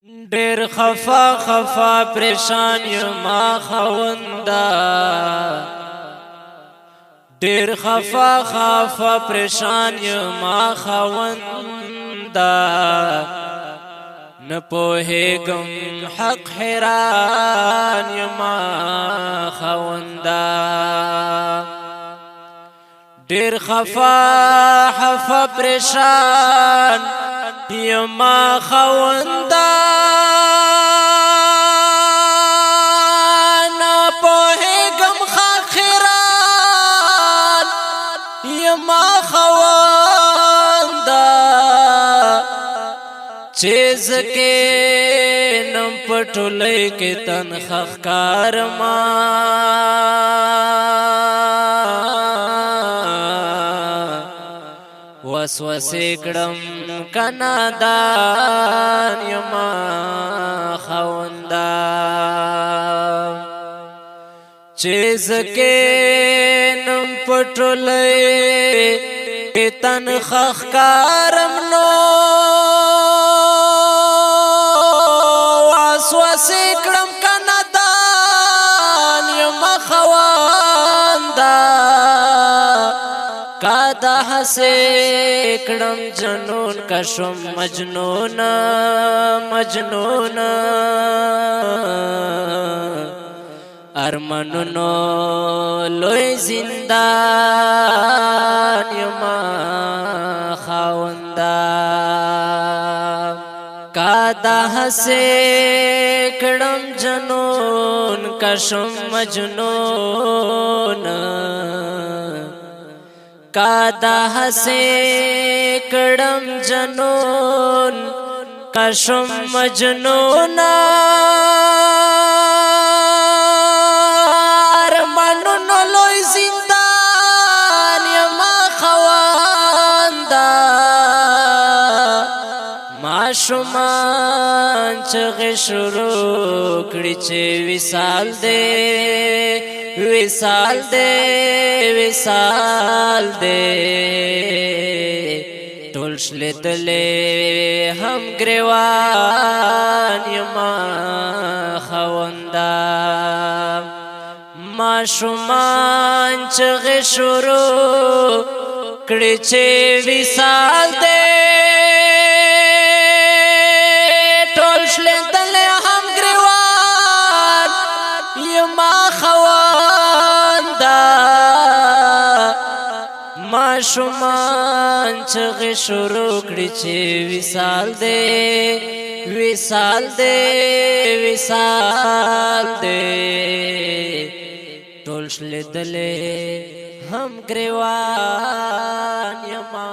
ډیر خفا خفا پریشان یما خوندا ډیر خفا خفا پریشان یما خوندا نه پوهېږم حق حیران یما خوندا ډیر خفا خفا پریشان یما خوندا چیز کے نم پٹولے کے تنخخ کارما وسوسے کڑم کنادان یما خوندا چیز کے نم پٹولے کے تنخخ کارم نو سکړم کنادان یما خواندا کادا سکړم جنون کشم مجنون مجنون ارمنونو لوی زندان یما خواندا کادا سکړم جنون کشم مجنون کادا سکړم جنون کشم مجنون ارمنونو لوی زندان یما خواندا ماشومان چغې شروع کړي چې وصال دې وصال دې وصال دې ټول شلیدلې هم ګریوان یما خوندا ماشومان چغې شروع کړي چې وصال دې ماشومان چغې شروع کړي چې وصال دې وصال دې وصال دې ټول شلیدلې هم ګریوان یما